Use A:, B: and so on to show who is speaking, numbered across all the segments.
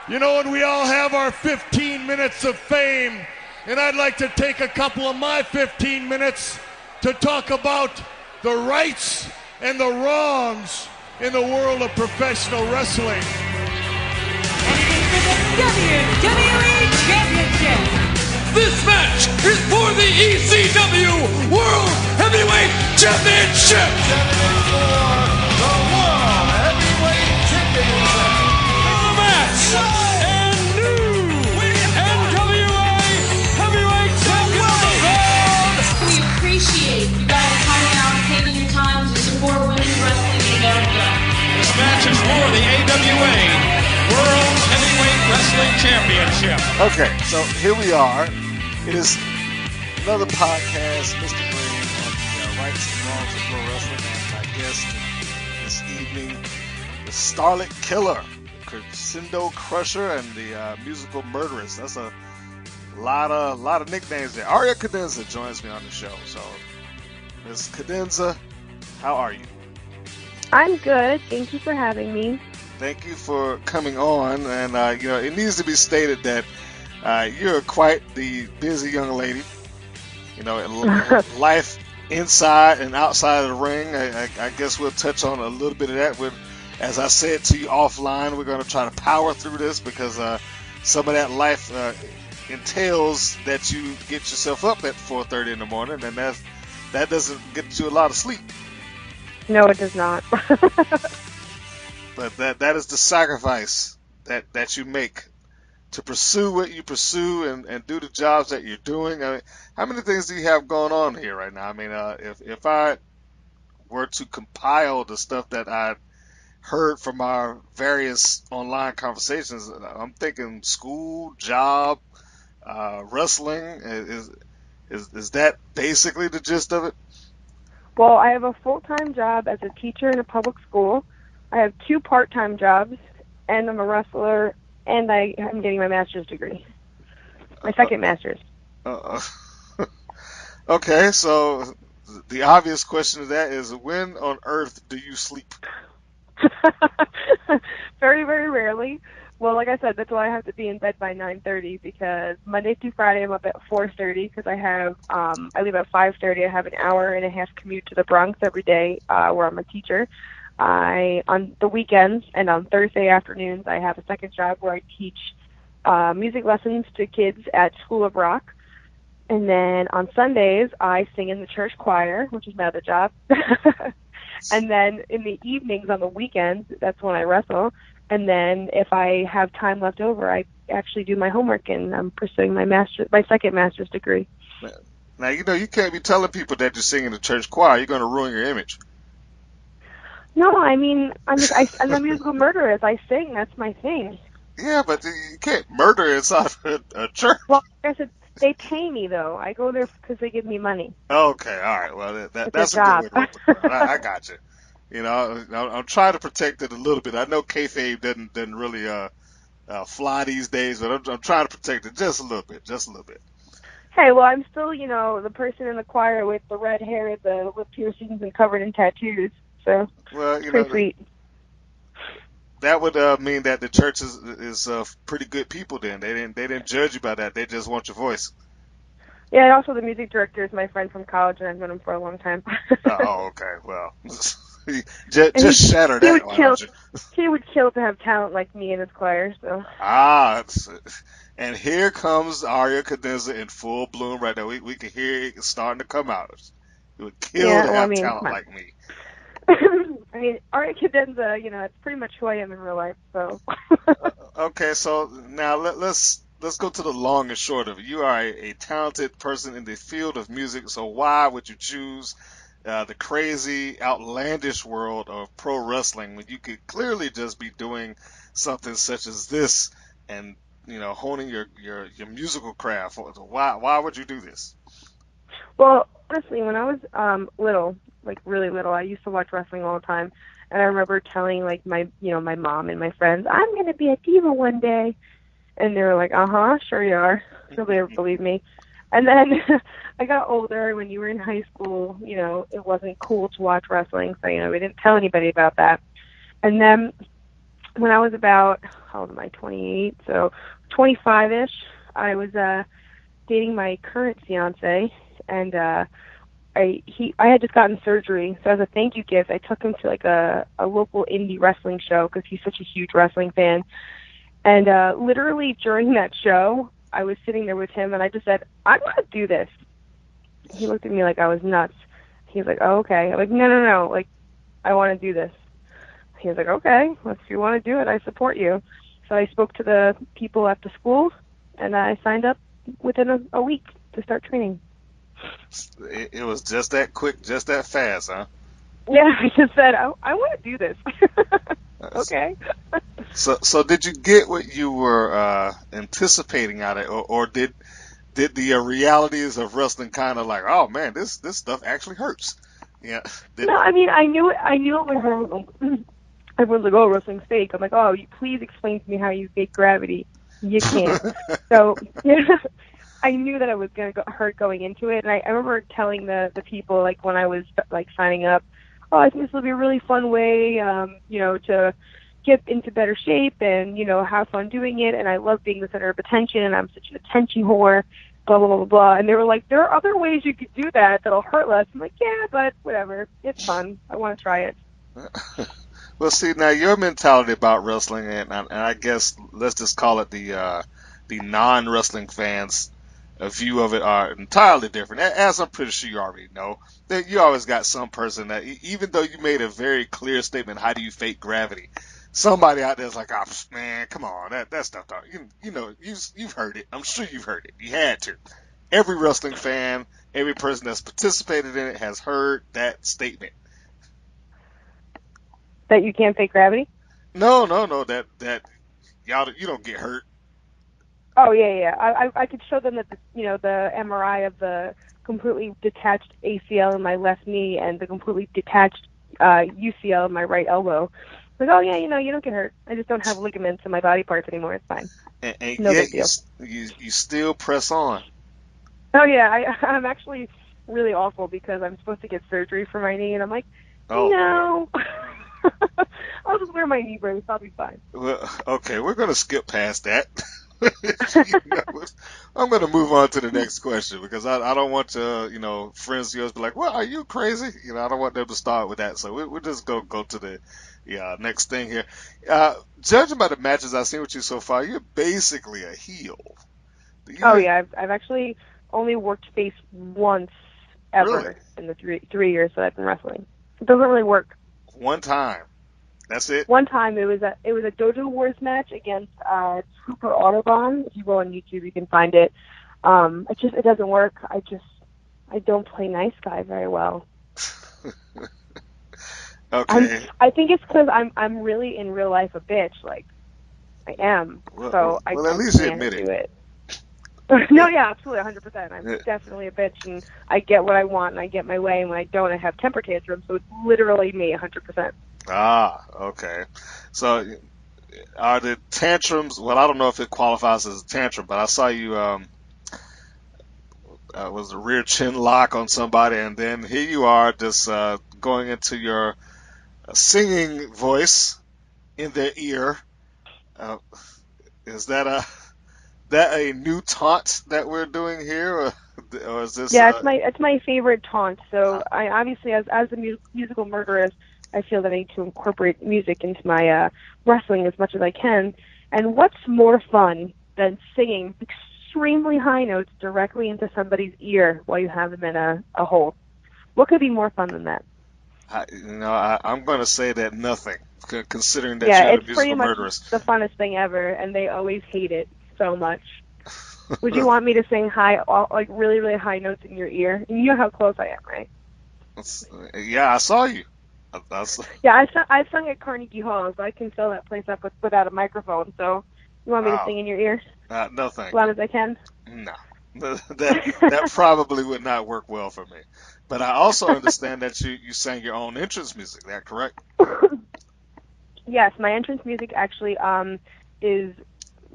A: You know, and we all have our 15 minutes of fame, and I'd like to take a couple of my 15 minutes to talk about the rights and the wrongs in the world of professional wrestling.
B: And it is for the WWE Championship.
C: This match is for the ECW World Heavyweight Championship.
D: The World Heavyweight Championship.
C: The match and new NWA Heavyweight Champion.
E: We appreciate you guys coming out and taking your time to support women's wrestling in America.
C: This match is for the AWA World Heavyweight Wrestling Championship.
D: Okay, so here we are. It is another podcast, Mr. Green, on the rights and wrongs of pro wrestling. And my guest this evening, the Starlet Killer, Crescendo Crusher, and the musical Murderess. That's a lot of nicknames there. Aria Cadenza joins me on the show. So, Ms. Cadenza, how are you?
F: I'm good. Thank you for having me.
D: Thank you for coming on. And it needs to be stated that you're quite the busy young lady. Life inside and outside of the ring. I guess we'll touch on a little bit of that. As I said to you offline, we're going to try to power through this because some of that life entails that you get yourself up at 4:30 in the morning, and that doesn't get you a lot of sleep.
F: No, it does not.
D: But that is the sacrifice that you make to pursue what you pursue and do the jobs that you're doing. I mean, how many things do you have going on here right now? I mean, if I were to compile the stuff that I heard from our various online conversations, I'm thinking school, job, wrestling. Is that basically the gist of it?
F: Well, I have a full-time job as a teacher in a public school. I have 2 part-time jobs, and I'm a wrestler, and I'm getting my master's degree. My second master's.
D: Okay, so the obvious question to that is, when on earth do you sleep?
F: Very, very rarely. Well, like I said, that's why I have to be in bed by 9:30, because Monday through Friday I'm up at 4:30 because I leave at 5:30. I have an hour and a half commute to the Bronx every day where I'm a teacher. On the weekends and on Thursday afternoons, I have a second job where I teach music lessons to kids at School of Rock. And then on Sundays, I sing in the church choir, which is my other job. And then in the evenings on the weekends, that's when I wrestle. And then if I have time left over, I actually do my homework, and I'm pursuing my second master's degree.
D: Now, you can't be telling people that you sing in the church choir. You're going to ruin your image.
F: No, I mean, I'm a musical Murderess. I sing. That's my thing.
D: Yeah, but you can't murder inside a church.
F: Well, like I said, they pay me, though. I go there because they give me money.
D: Okay, all right. Well, that's a
F: job.
D: good way to look at it. I got you. I'm trying to protect it a little bit. I know kayfabe doesn't really fly these days, but I'm trying to protect it just a little bit.
F: Hey, well, I'm still, the person in the choir with the red hair, the lip piercings, and covered in tattoos. So, pretty sweet.
D: That would mean that the church is pretty good people. Then they didn't judge you by that. They just want your voice.
F: Yeah, and also the music director is my friend from college, and I've known him for a long time.
D: Oh, okay. Well, just shatter that.
F: He would kill to have talent like me in his choir. So.
D: And here comes Aria Cadenza in full bloom right now. We can hear it starting to come out. It would kill to have talent like me.
F: I mean, Aria Cadenza, it's pretty much who I am in real life. So.
D: Okay, so now let's go to the long and short of it. You are a talented person in the field of music, so why would you choose the crazy, outlandish world of pro wrestling when you could clearly just be doing something such as this and honing your musical craft? Why would you do this?
F: Well, honestly, when I was little, like really little, I used to watch wrestling all the time, and I remember telling like my mom and my friends, I'm going to be a diva one day, and they were like, sure you are. Nobody ever believed me. And then I got older. When you were in high school, it wasn't cool to watch wrestling, so we didn't tell anybody about that. And then when I was about, how old am I, 28? So 25-ish, I was dating my current fiance, and I had just gotten surgery, so as a thank you gift, I took him to like a local indie wrestling show because he's such a huge wrestling fan. And literally during that show, I was sitting there with him, and I just said, "I'm gonna do this." He looked at me like I was nuts. He was like, "Oh, okay." I'm like, "No, like I want to do this." He was like, "Okay, well, if you want to do it, I support you." So I spoke to the people at the school, and I signed up within a week to start training.
D: It was just that quick, just that fast, huh?
F: Yeah, I just said, I want to do this. Okay.
D: So did you get what you were anticipating out of it, or did the realities of wrestling kind of like, oh man, this stuff actually hurts? Yeah.
F: No, I mean, I knew it would hurt. Everyone's like, "Oh, wrestling's fake." I'm like, "Oh, please explain to me how you fake gravity." You can't. So I knew that I was going to hurt going into it, and I remember telling the people, like, when I was like signing up, "Oh, I think this will be a really fun way, to get into better shape and have fun doing it. And I love being the center of attention, and I'm such an attention whore." Blah blah blah blah. And they were like, "There are other ways you could do that'll hurt less." I'm like, "Yeah, but whatever. It's fun. I want to try it."
D: Well, see, now your mentality about wrestling, and I guess let's just call it the non-wrestling fans' view of it are entirely different. As I'm pretty sure you already know, that you always got some person that, even though you made a very clear statement, how do you fake gravity? Somebody out there's like, oh man, come on, that stuff. You've heard it. I'm sure you've heard it. You had to. Every wrestling fan, every person that's participated in it has heard that statement.
F: That you can't fake gravity?
D: No, that y'all, you don't get hurt.
F: Oh yeah. I could show them that the MRI of the completely detached ACL in my left knee and the completely detached UCL in my right elbow. Like, oh yeah, you don't get hurt. I just don't have ligaments in my body parts anymore. It's fine.
D: And
F: No
D: yet
F: big deal.
D: you still press on.
F: Oh yeah, I'm actually really awful because I'm supposed to get surgery for my knee, and I'm like,
D: Oh,
F: no. I'll just wear my knee brace. I'll be fine.
D: well, okay, we're gonna skip past that. I'm gonna move on to the next question because I don't want to, friends of yours be like, "Well, are you crazy?" I don't want them to start with that. So we'll just go to the next thing here. Judging by the matches I've seen with you so far, you're basically a heel.
F: Oh yeah, I've actually only worked face once ever
D: Really?
F: in the three years that I've been wrestling. It doesn't really work.
D: One time. That's it.
F: One time it was a Dojo Wars match against Trooper Autobahn. If you go on YouTube, you can find it. It doesn't work. I don't play nice guy very well.
D: Okay.
F: I think it's because I'm really in real life a bitch. Like I am. I
D: at least you
F: can't
D: admit
F: do
D: it.
F: No, yeah, absolutely, 100%. I'm definitely a bitch, and I get what I want, and I get my way, and when I don't, I have temper tantrums. So it's literally me, 100%.
D: Ah, okay. So are the tantrums? Well, I don't know if it qualifies as a tantrum, but I saw you was a rear chin lock on somebody, and then here you are just going into your singing voice in their ear. Uh, is that a new taunt that we're doing here, or is this?
F: Yeah, it's my favorite taunt. So I obviously, as the musical Murderess, I feel that I need to incorporate music into my wrestling as much as I can. And what's more fun than singing extremely high notes directly into somebody's ear while you have them in a hold? What could be more fun than that?
D: I'm going to say that nothing, considering that
F: Yeah,
D: you're the
F: it's pretty
D: musical
F: much
D: Murderess.
F: the funnest thing ever, and they always hate it so much. Would you want me to sing like really, really high notes in your ear? You know how close I am, right?
D: Yeah, I saw you.
F: Yeah, I sung at Carnegie Hall, so I can fill that place up without a microphone. So, you want me to sing in your ear?
D: No, thank
F: as loud as I can?
D: you. No, that probably would not work well for me. But I also understand that you sang your own entrance music. Is that correct?
F: Yes, my entrance music actually is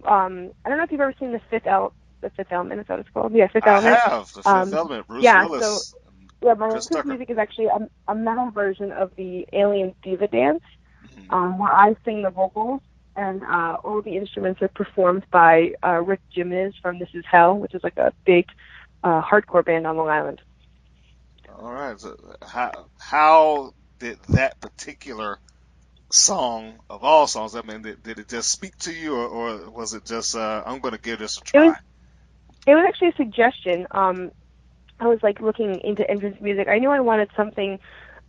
F: I don't know if you've ever seen the Fifth Element. Is that what it's called? Yeah, Fifth
D: I
F: Element.
D: have the Fifth Element, Bruce
F: Yeah,
D: Willis,
F: yeah, my
D: Chris
F: entrance
D: Tucker.
F: music is actually a metal version of the Alien Diva Dance, where I sing the vocals and all the instruments are performed by Rick Jimenez from This Is Hell, which is like a big hardcore band on Long Island.
D: All right. So how did that particular song of all songs? I mean, did it just speak to you, or was it just I'm going to give this a try?
F: It was actually a suggestion. I was like looking into entrance music. I knew I wanted something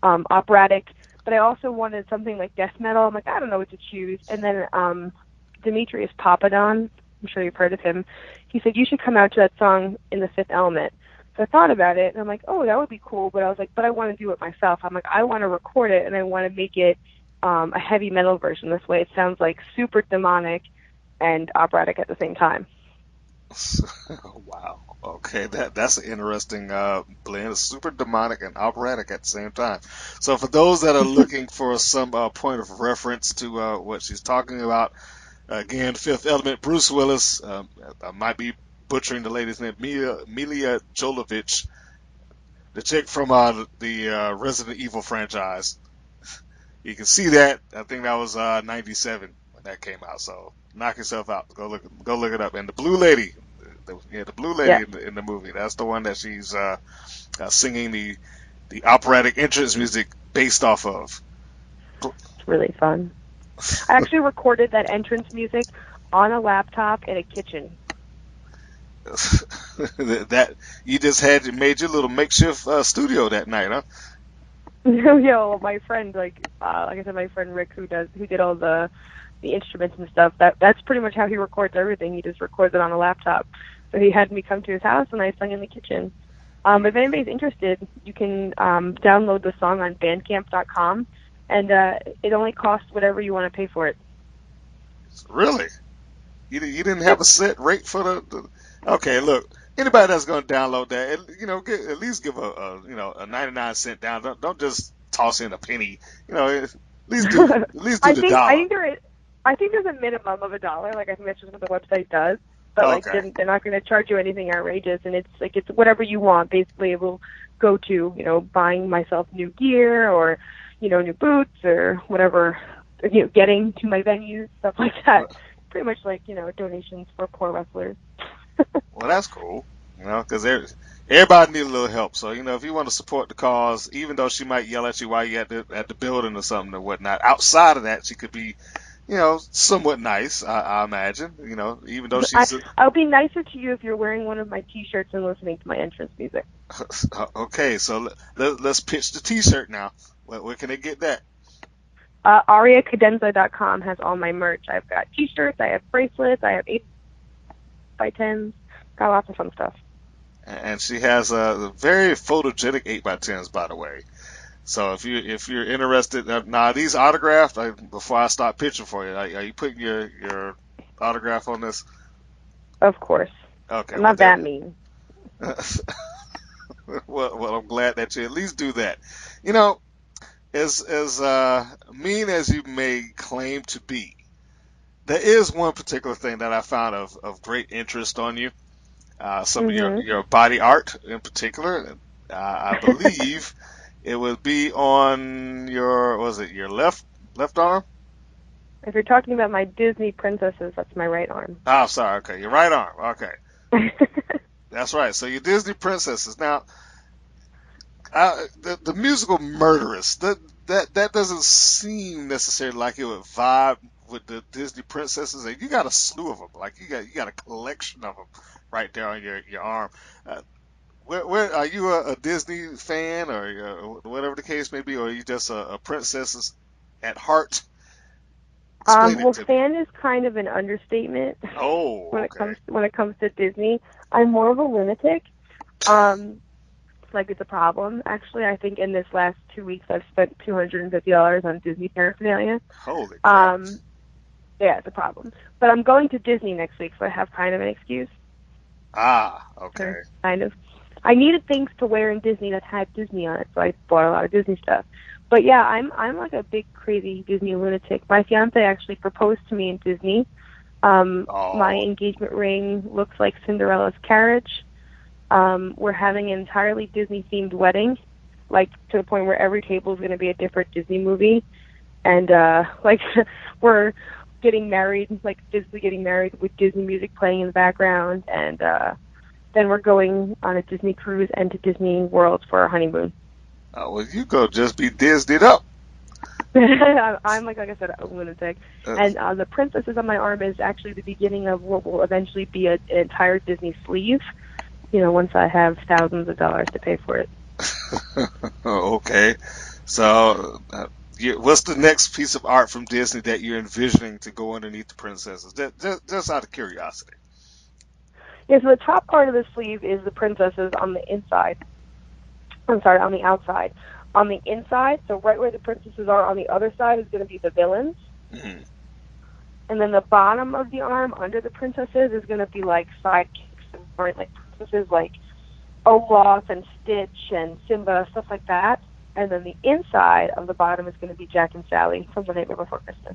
F: operatic, but I also wanted something like death metal. I'm like, I don't know what to choose. And then Demetrius Papadon, I'm sure you've heard of him, he said, you should come out to that song in The Fifth Element. So I thought about it, and I'm like, oh, that would be cool. But I was like, but I want to do it myself. I'm like, I want to record it, and I want to make it a heavy metal version. This way it sounds like super demonic and operatic at the same time.
D: Wow. Okay, that's an interesting blend. It's super demonic and operatic at the same time. So for those that are looking for some point of reference to what she's talking about, again, Fifth Element, Bruce Willis. I might be butchering the lady's name, Mila Jovovich, the chick from the Resident Evil franchise. You can see that. I think that was '97 when that came out. So knock yourself out. Go look it up. And the blue lady. The blue lady in the movie. That's the one that she's singing the operatic entrance music based off of.
F: It's really fun. I actually recorded that entrance music on a laptop in a kitchen.
D: That you just made your little makeshift studio that night, huh?
F: Well, my friend, like I said, my friend Rick, who did all the instruments and stuff. That's pretty much how he records everything. He just records it on a laptop. So he had me come to his house, and I sung in the kitchen. If anybody's interested, you can download the song on Bandcamp.com, and it only costs whatever you want to pay for it.
D: Really? You didn't have a set rate for the Okay, look. Anybody that's going to download that, at least give a 99-cent down. Don't just toss in a penny. At least do the dollar.
F: I think there's a minimum of $1. Like I think that's just what the website does. But they're not going to charge you anything outrageous, and it's whatever you want. Basically, it will go to buying myself new gear or new boots or whatever, getting to my venues, stuff like that. Pretty much like donations for poor wrestlers.
D: Well, that's cool. Because everybody needs a little help. So if you want to support the cause, even though she might yell at you while you're at the building or something or whatnot, outside of that, she could be somewhat nice, I imagine, even though she's...
F: I'll be nicer to you if you're wearing one of my T-shirts and listening to my entrance music.
D: Okay, so let's pitch the T-shirt now. Where can they get that?
F: AriaCadenza.com has all my merch. I've got T-shirts, I have bracelets, I have 8x10s, got lots of fun stuff.
D: And she has a very photogenic 8x10s, by the way. So if you're interested, now these autographed. Before I start pitching for you, are you putting your autograph on this?
F: Of course.
D: Okay.
F: I'm not that mean.
D: well, I'm glad that you at least do that. As mean as you may claim to be, there is one particular thing that I found of great interest on you. Some of your body art in particular. I believe. It would be on your left arm?
F: If you're talking about my Disney princesses, that's my right arm.
D: Oh, sorry. Okay, your right arm. Okay. That's right. So your Disney princesses. Now, the musical Murderess, that doesn't seem necessarily like it would vibe with the Disney princesses. And you got a slew of them. Like you got a collection of them right there on your arm. Where are you a Disney fan or whatever the case may be, or are you just a princess at heart?
F: Fan is kind of an understatement.
D: Oh,
F: when it comes to Disney, I'm more of a lunatic. It's a problem. Actually, I think in this last 2 weeks I've spent $250 on Disney paraphernalia.
D: Holy crap.
F: Yeah, it's a problem. But I'm going to Disney next week, so I have kind of an excuse.
D: Ah, okay.
F: Kind of. I needed things to wear in Disney that had Disney on it, so I bought a lot of Disney stuff. But yeah, I'm like a big crazy Disney lunatic. My fiance actually proposed to me in Disney. My engagement ring looks like Cinderella's carriage. We're having an entirely Disney themed wedding, like to the point where every table is going to be a different Disney movie, and we're getting married, like physically getting married with Disney music playing in the background, and then we're going on a Disney cruise and to Disney World for our honeymoon.
D: Well, you go just be Disneyed up.
F: I'm like I said, a lunatic.
D: Uh,
F: And the princesses on my arm is actually the beginning of what will eventually be an entire Disney sleeve. Once I have thousands of dollars to pay for it.
D: Okay. So, what's the next piece of art from Disney that you're envisioning to go underneath the princesses? Just out of curiosity.
F: Yeah, so the top part of the sleeve is the princesses on the inside. I'm sorry, on the outside. On the inside, so right where the princesses are on the other side is going to be the villains.
D: Mm-hmm.
F: And then the bottom of the arm under the princesses is going to be like sidekicks, or like princesses like Olaf and Stitch and Simba, stuff like that. And then the inside of the bottom is going to be Jack and Sally from The Nightmare Before Christmas.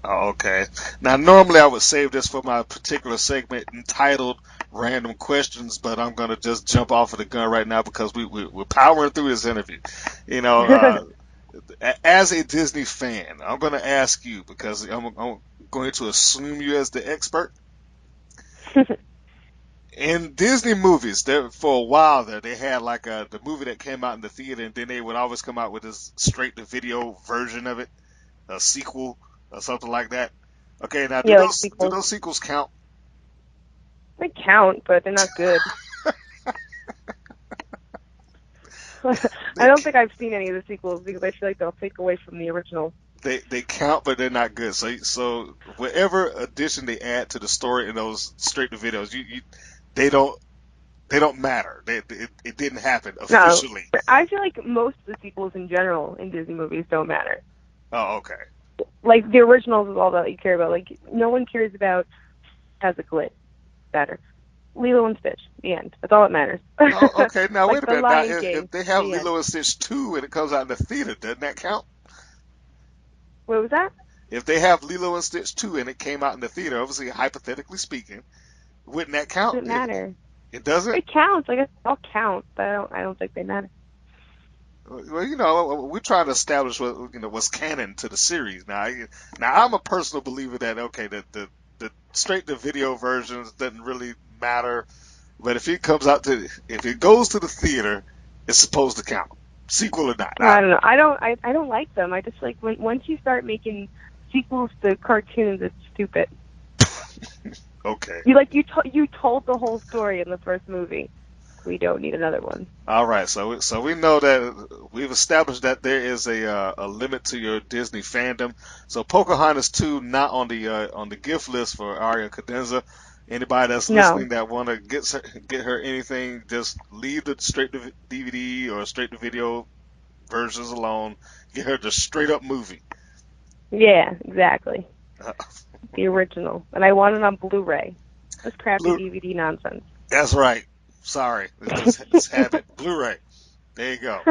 D: Oh, okay. Now, normally I would save this for my particular segment entitled Random Questions, but I'm going to just jump off of the gun right now because we're powering through this interview. As a Disney fan, I'm going to ask you because I'm going to assume you as the expert. In Disney movies, for a while there, they had like the movie that came out in the theater, and then they would always come out with this straight-to-video version of it, a sequel or something like that. Okay, now do
F: Yeah, like
D: those
F: sequels.
D: sequels count?
F: They count, but they're not good. I don't think I've seen any of the sequels because I feel like they'll take away from the original.
D: They count, but they're not good. So whatever addition they add to the story in those straight-to-videos, they don't matter. It didn't happen
F: No,
D: officially.
F: I feel like most of the sequels in general in Disney movies don't matter.
D: Oh, okay.
F: Like the originals is all that you care about. Like no one cares about as a glitch. Matter. Lilo and Stitch. The end. That's all that matters.
D: Oh, okay. Now
F: Like
D: wait a
F: the
D: minute. Now
F: Lion
D: if
F: King.
D: they have
F: The end.
D: Lilo and Stitch 2 and it comes out in the theater, doesn't that count?
F: What was that?
D: If they have Lilo and Stitch 2 and it came out in the theater, obviously hypothetically speaking, wouldn't that count?
F: Doesn't matter.
D: It doesn't?
F: It counts. I guess they all count, but I don't think they matter.
D: Well, we're trying to establish what's canon to the series. Now I'm a personal believer that okay, the straight to video versions doesn't really matter, but if it goes to the theater, it's supposed to count, sequel or not.
F: I don't know. I don't like them. I just like once you start making sequels to cartoons, it's stupid.
D: Okay.
F: You told the whole story in the first movie. We don't need another one.
D: All right, so we know that we've established that there is a limit to your Disney fandom. So Pocahontas 2 not on the gift list for Aria Cadenza. Anybody that's
F: No.
D: listening that want to get her anything, just leave the straight to DVD or straight to video versions alone. Get her the straight up movie.
F: Yeah, exactly. The original, and I want it on Blu-ray. This crappy DVD nonsense.
D: That's right. Sorry, it's habit. Blu-ray. There you go.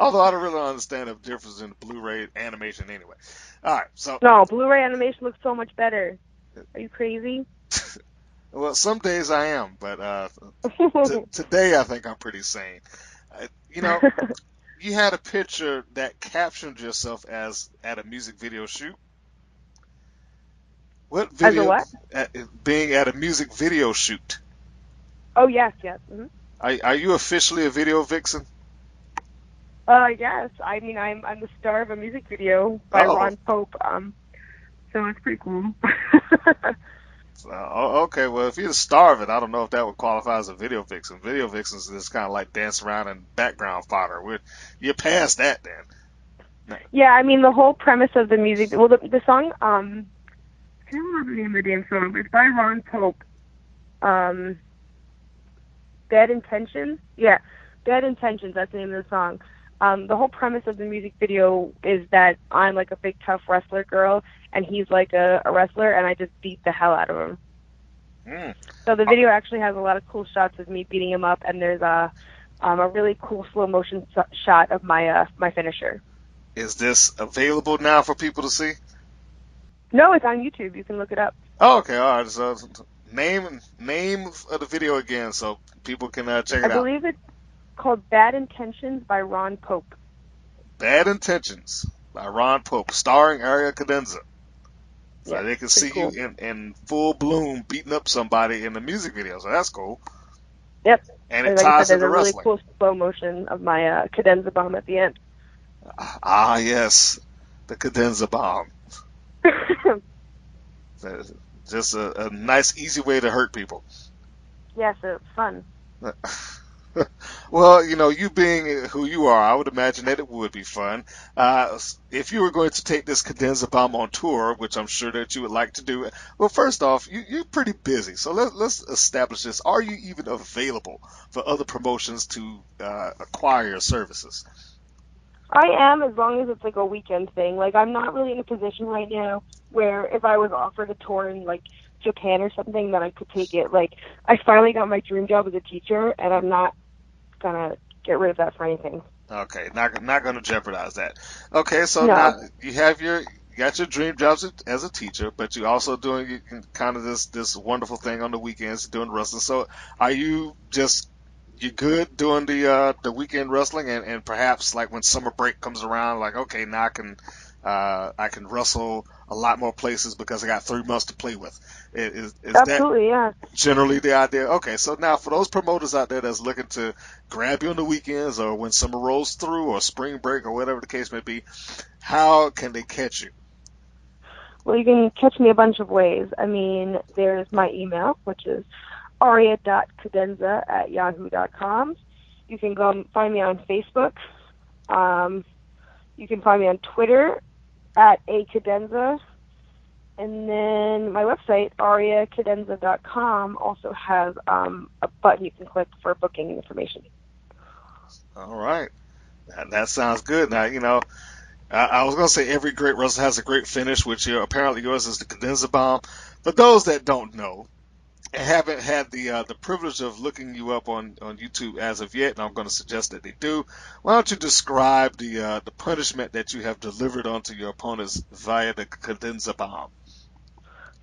D: Although I don't really understand the difference in Blu-ray animation anyway. All right, so
F: No, Blu-ray animation looks so much better. Are you crazy?
D: well, some days I am, but today I think I'm pretty sane. You had a picture that captioned yourself as at a music video shoot. What
F: As a
D: video?
F: what?
D: Being at a music video shoot.
F: Oh yes. Mm-hmm.
D: Are you officially a video vixen?
F: Yes. I mean, I'm the star of a music video by
D: Oh.
F: Ron Pope. So it's pretty cool.
D: Okay, well, if you're the star of it, I don't know if that would qualify as a video vixen. Video vixens is kind of like dance around and background fodder. You're past that then.
F: Yeah, I mean the whole premise of the music. Well, the song. I can't remember the name of the damn song. But it's by Ron Pope. Bad Intentions. Yeah, Bad Intentions. That's the name of the song. The whole premise of the music video is that I'm like a big tough wrestler girl, and he's like a wrestler, and I just beat the hell out of him.
D: Mm.
F: So the video actually has a lot of cool shots of me beating him up, and there's a really cool slow motion shot of my finisher.
D: Is this available now for people to see?
F: No, it's on YouTube. You can look it up.
D: Oh, okay, all right. So name of the video again, so people can check it out.
F: I believe it's called Bad Intentions by Ron Pope.
D: Bad Intentions by Ron Pope, starring Aria Cadenza. So
F: Yeah,
D: they can
F: pretty
D: see
F: cool.
D: you in full bloom beating up somebody in the music video. So that's cool.
F: Yep.
D: And it
F: And like I said,
D: ties
F: there's
D: into
F: a really
D: wrestling.
F: cool slow motion of my cadenza bomb at the end.
D: Ah, yes. The cadenza bomb. Just a nice, easy way to hurt people.
F: Yeah, so it's fun.
D: Well, you being who you are, I would imagine that it would be fun. If you were going to take this cadenza bomb on tour, which I'm sure that you would like to do, well, first off, you're pretty busy. So let's establish this. Are you even available for other promotions to acquire your services?
F: I am, as long as it's like a weekend thing. Like, I'm not really in a position right now where if I was offered a tour in like Japan or something, that I could take it. Like, I finally got my dream job as a teacher, and I'm not gonna get rid of that for anything.
D: Okay, not going to jeopardize that. Okay, so now
F: No.
D: you got your dream jobs as a teacher, but you also doing kind of this wonderful thing on the weekends doing wrestling. So are you good doing the weekend wrestling and perhaps like when summer break comes around, like okay, now I can wrestle a lot more places because I got 3 months to play with. Is that
F: Absolutely, yeah.
D: generally the idea? Okay, so now for those promoters out there that's looking to grab you on the weekends or when summer rolls through or spring break or whatever the case may be, how can they catch you?
F: Well, you can catch me a bunch of ways. I mean, there's my email, which is aria.cadenza@yahoo.com. You can go and find me on Facebook. You can find me on Twitter @acadenza. And then my website, ariacadenza.com, also has a button you can click for booking information.
D: All right, that sounds good. Now I was gonna say every great wrestler has a great finish, which apparently yours is the cadenza bomb. For those that don't know and haven't had the privilege of looking you up on YouTube as of yet, and I'm going to suggest that they do. Why don't you describe the punishment that you have delivered onto your opponents via the cadenza bomb?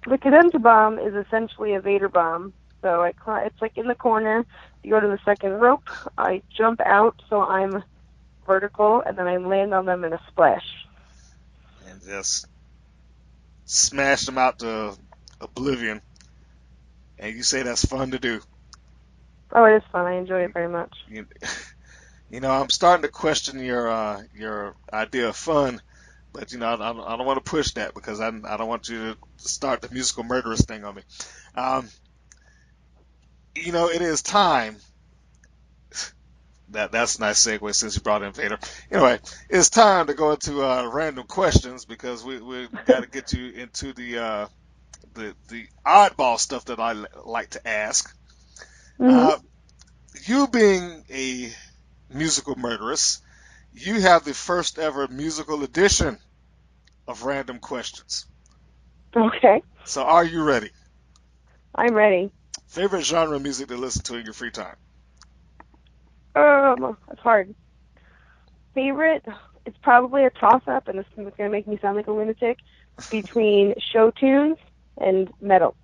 F: The cadenza bomb is essentially a Vader bomb. So it's like in the corner. You go to the second rope. I jump out, so I'm vertical, and then I land on them in a splash.
D: And just smash them out to oblivion. And you say that's fun to do.
F: Oh, it is fun. I enjoy it very much.
D: You, I'm starting to question your idea of fun, but I don't want to push that because I don't want you to start the musical murderous thing on me. Um, it is time. That's a nice segue since you brought in Vader. Anyway, it's time to go into random questions because we got to get you into the oddball stuff that I like to ask.
F: Mm-hmm.
D: You being a musical murderess, you have the first ever musical edition of random questions.
F: Okay.
D: So are you ready?
F: I'm ready.
D: Favorite genre of music to listen to in your free time?
F: It's hard. Favorite? It's probably a toss-up, and this is going to make me sound like a lunatic, between show tunes and metal.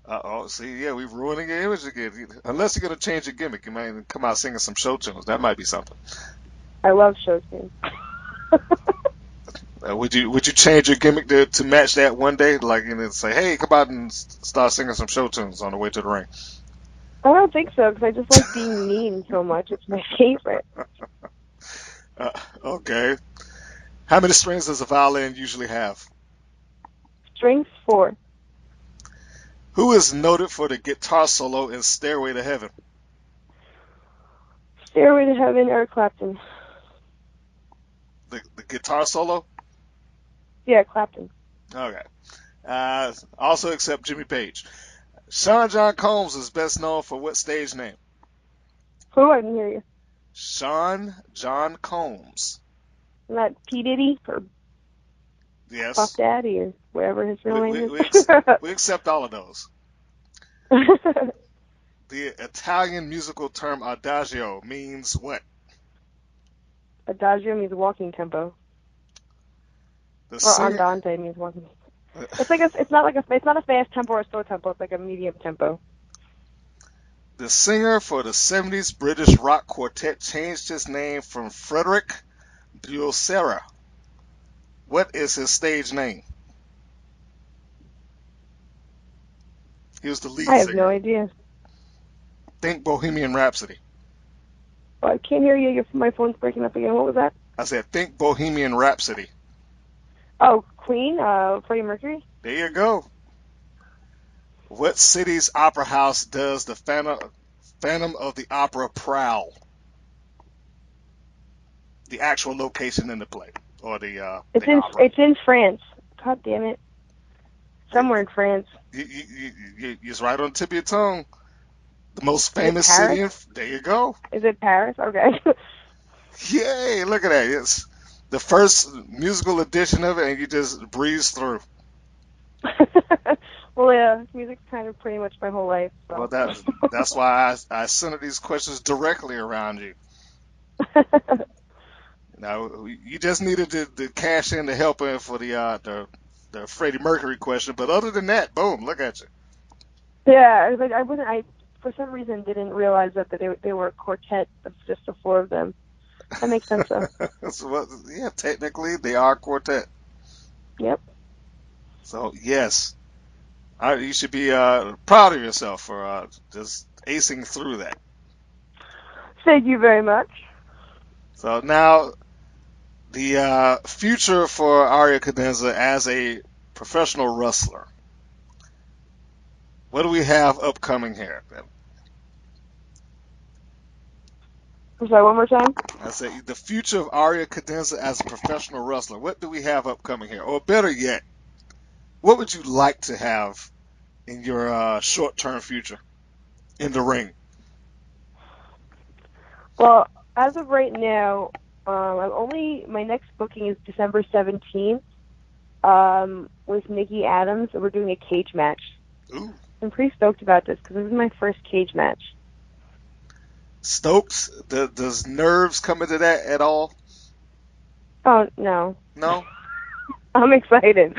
D: Uh-oh, see, yeah, we're ruining your image again. Unless you're going to change your gimmick, you might even come out singing some show tunes. That might be something.
F: I love show tunes.
D: Would you change your gimmick to match that one day? Like, say, hey, come out and start singing some show tunes on the way to the ring.
F: I don't think so, because I just like being mean so much. It's my favorite.
D: Okay. How many strings does a violin usually have?
F: Strings 4.
D: Who is noted for the guitar solo in Stairway to Heaven?
F: Stairway to Heaven, Eric Clapton.
D: The guitar solo?
F: Yeah, Clapton.
D: Okay. Also except Jimmy Page. Sean John Combs is best known for what stage name?
F: Who? I didn't hear you.
D: Sean John Combs.
F: Isn't that P. Diddy or
D: Yes.
F: Puff Daddy or whatever his real name is?
D: We accept all of those. The Italian musical term adagio means what?
F: Adagio means walking tempo.
D: The
F: Or
D: singer,
F: andante means walking. It's not a fast tempo or a slow tempo. It's like a medium tempo.
D: the singer for the 70s British rock quartet changed his name from Frederick Buelsera. What is his stage name? He was the lead
F: I have
D: singer.
F: no idea.
D: Think Bohemian Rhapsody.
F: Oh, I can't hear you. My phone's breaking up again. What was that?
D: I said, think Bohemian Rhapsody.
F: Oh, Queen, Freddie Mercury.
D: There you go. What city's opera house does the Phantom of the Opera prowl? The actual location in the play, or the opera.
F: It's in France. God damn it. Somewhere in France.
D: It's right on the tip of your tongue. The most
F: Is it
D: famous
F: Paris?
D: city. There you go.
F: Is it Paris? Okay.
D: Yay! Look at that. It's the first musical edition of it, and you just breeze through.
F: Well, yeah, music's kind of pretty much my whole life. So.
D: Well, that's why I centered these questions directly around you. Now, you just needed to cash in to help in for the Freddie Mercury question, but other than that, boom, look at you.
F: Yeah, I for some reason didn't realize that they were a quartet of just the four of them. That makes sense though.
D: Yeah, technically they are a quartet.
F: Yep.
D: So yes, you should be proud of yourself for just acing through that.
F: Thank you very much.
D: So now the future for Aria Cadenza as a professional wrestler. What do we have upcoming here?
F: I'm sorry, one more time.
D: I say the future of Aria Cadenza as a professional wrestler. What do we have upcoming here? Or better yet, what would you like to have in your short-term future in the ring?
F: Well, as of right now, my next booking is December 17th with Nikki Adams, and we're doing a cage match.
D: Ooh.
F: I'm pretty stoked about this because this is my first cage match.
D: Stokes, does nerves come into that at all?
F: Oh, no.
D: No?
F: I'm excited.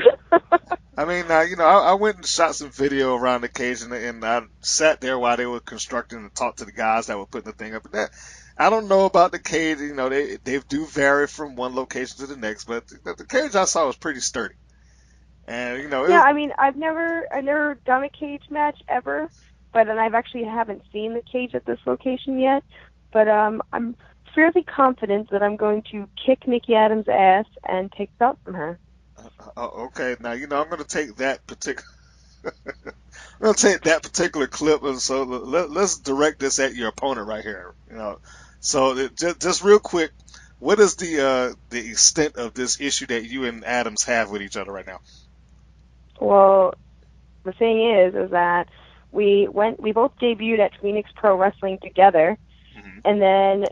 D: I mean, I went and shot some video around the cage, and I sat there while they were constructing and talked to the guys that were putting the thing up. And I don't know about the cage. They do vary from one location to the next, but the cage I saw was pretty sturdy. And
F: yeah, I mean, I've never done a cage match ever, but and I've actually haven't seen the cage at this location yet. But I'm fairly confident that I'm going to kick Nikki Adams' ass and take the belt from her.
D: Okay, now I'm going to take that particular. I'm going to take that particular clip, and so let's direct this at your opponent right here. So just real quick, what is the extent of this issue that you and Adams have with each other right now?
F: Well, the thing is that we both debuted at Phoenix Pro Wrestling together, and then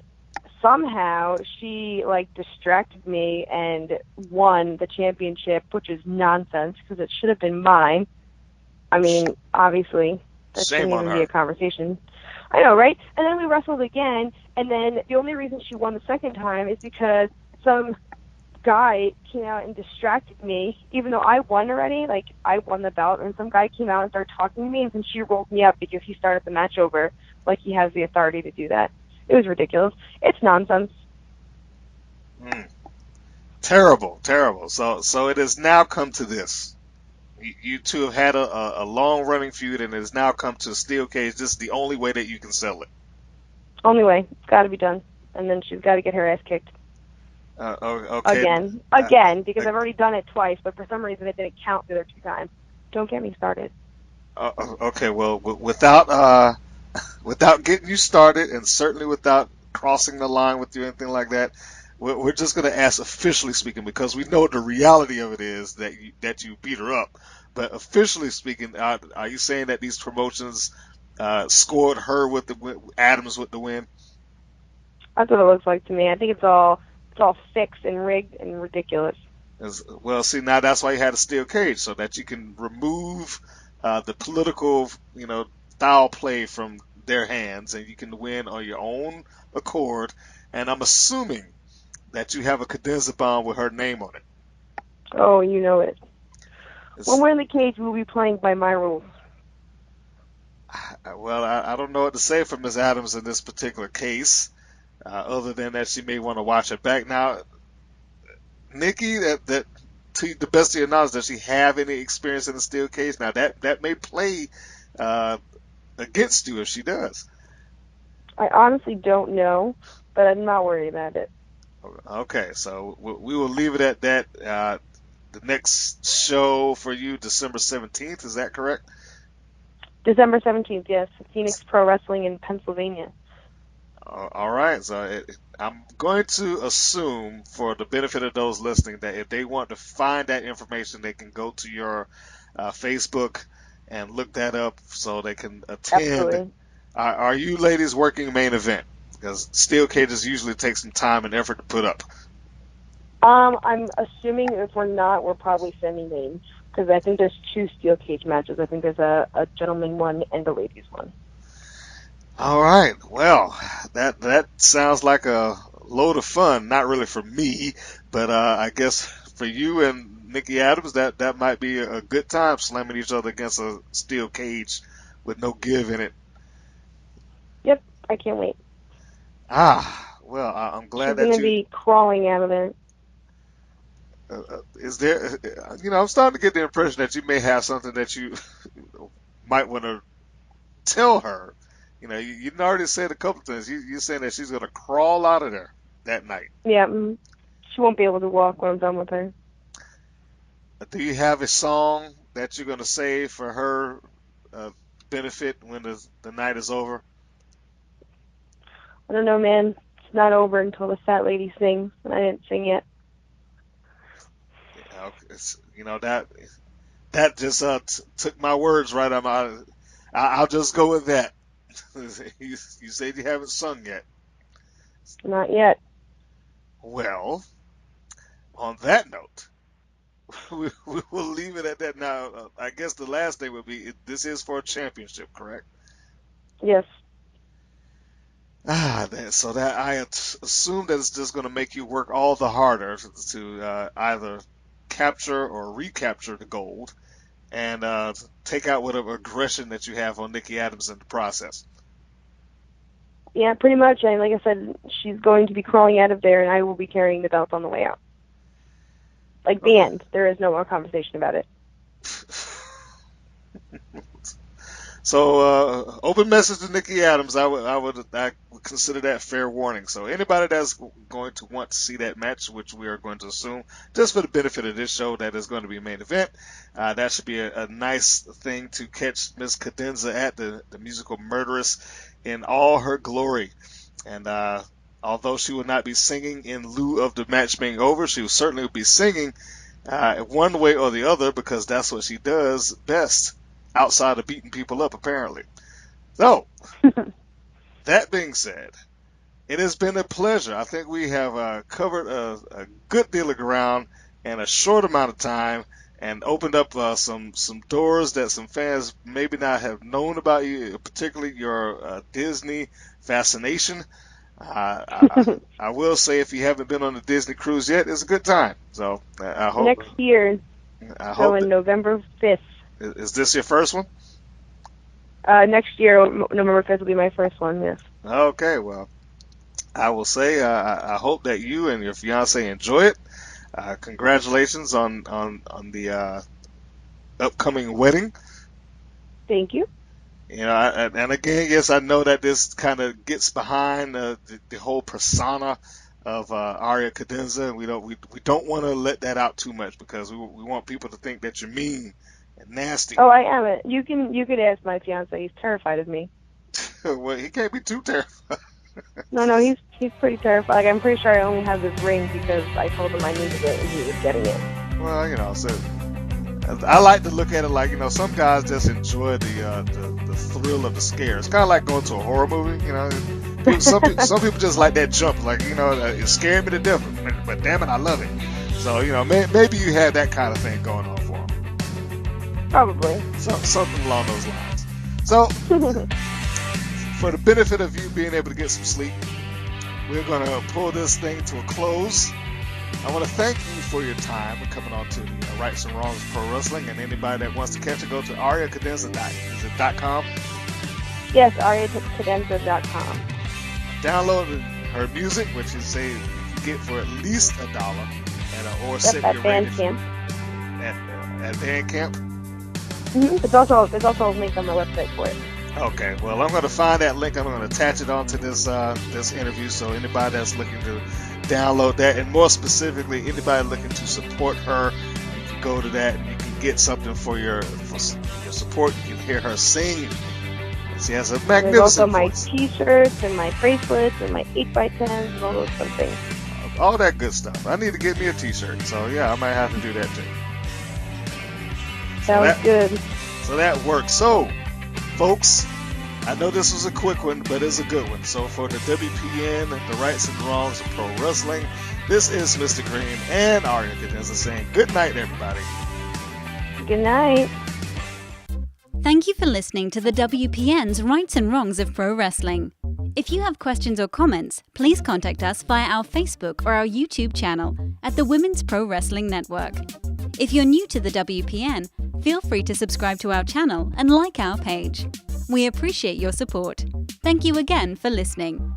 F: somehow she distracted me and won the championship, which is nonsense because it should have been mine. I mean, obviously, that shouldn't even be a conversation. I know, right? And then we wrestled again, and then the only reason she won the second time is because some guy came out and distracted me, even though I won already. I won the belt, and some guy came out and started talking to me, and then she rolled me up because he started the match over, like he has the authority to do that. It was ridiculous. It's nonsense.
D: Terrible. So it has now come to this. You two have had a long-running feud, and it has now come to a steel cage. This is the only way that you can sell it.
F: Only way. It's got to be done. And then she's got to get her ass kicked.
D: Okay.
F: Again, because I've already done it twice, but for some reason it didn't count the other two times. Don't get me started.
D: Okay, well, without getting you started, and certainly without crossing the line with you, anything like that, we're just going to ask, officially speaking, because we know the reality of it is that you beat her up. But officially speaking, are you saying that these promotions scored her with Adams with the win?
F: That's what it looks like to me. I think it's all fixed and rigged and ridiculous.
D: Well, see, now that's why you had a steel cage, so that you can remove the political, foul play from their hands, and you can win on your own accord. And I'm assuming that you have a Cadenza bond with her name on it.
F: Oh, you know it. When we're in the cage, we'll be playing by my rules.
D: Well, I don't know what to say for Ms. Adams in this particular case, other than that she may want to watch it back. Now, Nikki, that to the best of your knowledge, does she have any experience in the steel cage? Now, that may play against you if she does.
F: I honestly don't know, but I'm not worried about it.
D: Okay, so we will leave it at that. The next show for you, December 17th, is that correct?
F: December 17th, yes, Phoenix Pro Wrestling in Pennsylvania.
D: All right, so I'm going to assume, for the benefit of those listening, that if they want to find that information, they can go to your Facebook and look that up so they can attend.
F: Absolutely.
D: Are you ladies working main event? Because steel cages usually take some time and effort to put up.
F: I'm assuming if we're not, we're probably semi-main, because I think there's 2 steel cage matches. I think there's a gentleman one and a ladies one.
D: All right. Well, that sounds like a load of fun. Not really for me, but I guess for you and Nikki Adams, that might be a good time slamming each other against a steel cage with no give in it.
F: Yep, I can't wait.
D: Well, I'm glad
F: She's
D: that
F: going to be crawling out of there.
D: Is there? I'm starting to get the impression that you may have something that you might want to tell her. You already said a couple things. You're saying that she's going to crawl out of there that night.
F: Yeah, she won't be able to walk when I'm done with her.
D: Do you have a song that you're going to save for her benefit when the night is over?
F: I don't know, man. It's not over until the fat lady sings, and I didn't sing yet.
D: That just took my words right out of my. I'll just go with that. You said you haven't sung yet.
F: Not yet.
D: Well, on that note, we will leave it at that. Now, I guess the last thing would be, this is for a championship, correct?
F: Yes.
D: So that I assume that it's just going to make you work all the harder to either capture or recapture the gold and take out whatever aggression that you have on Nikki Adams in the process.
F: Yeah, pretty much. And like I said, she's going to be crawling out of there, and I will be carrying the belt on the way out. Like the end. There is no more conversation about it.
D: So, open message to Nikki Adams. I would consider that fair warning. So, anybody that's going to want to see that match, which we are going to assume, just for the benefit of this show, that is going to be a main event. That should be a nice thing to catch Miss Cadenza at, the musical Murderess, in all her glory. And although she will not be singing in lieu of the match being over, she will certainly be singing one way or the other, because that's what she does best, outside of beating people up, apparently. So, that being said, it has been a pleasure. I think we have covered a good deal of ground in a short amount of time and opened up some doors that some fans maybe not have known about you, particularly your Disney fascination. I will say, if you haven't been on the Disney cruise yet, it's a good time. So I hope
F: next year.
D: I
F: So
D: hope
F: in November 5th.
D: Is this your first one?
F: Next year, November 5th will be my first one, yes.
D: Okay, well, I will say I hope that you and your fiance enjoy it. Congratulations on the upcoming wedding.
F: Thank you.
D: And again, yes, I know that this kind of gets behind the whole persona of Aria Cadenza. We don't want to let that out too much, because we want people to think that you're mean and nasty.
F: Oh, I am it. You could ask my fiance. He's terrified of me.
D: Well, he can't be too terrified.
F: No, he's pretty terrified. Like, I'm pretty sure I only have this ring because I told him I needed it and he was getting it.
D: Well, so I like to look at it like, some guys just enjoy the thrill of the scare. It's kind of like going to a horror movie, Some people just like that jump, like, it scared me to death, but damn it, I love it. So, maybe you had that kind of thing going on for him.
F: Probably.
D: Something along those lines. So, for the benefit of you being able to get some sleep, we're going to pull this thing to a close. I want to thank you for your time and coming on to the Rights and Wrongs of Pro Wrestling. And anybody that wants to catch it, go to ariacadenza.com.
F: Yes, ariacadenza.com.
D: Download her music, which you say you can get for at least $1, or
F: Yep, at Bandcamp.
D: At Bandcamp.
F: There's also a link on my website for it.
D: Okay, well, I'm going to find that link. I'm going to attach it onto this this interview, so anybody that's looking to download that, and more specifically, anybody looking to support her, you can go to that and you can get something for your support. You can hear her sing. She has a magnificent
F: There's also my
D: voice.
F: T-shirts and my bracelets and my 8x10s and all those fun things.
D: All that good stuff. I need to get me a T-shirt, so yeah, I might have to do that too.
F: Sounds good.
D: So that works. So, folks, I know this was a quick one, but it's a good one. So for the WPN, the rights and wrongs of pro wrestling, this is Mr. Green and Aria Cadenza saying good night, everybody.
F: Good night.
G: Thank you for listening to the WPN's Rights and Wrongs of Pro Wrestling. If you have questions or comments, please contact us via our Facebook or our YouTube channel at the Women's Pro Wrestling Network. If you're new to the WPN, feel free to subscribe to our channel and like our page. We appreciate your support. Thank you again for listening.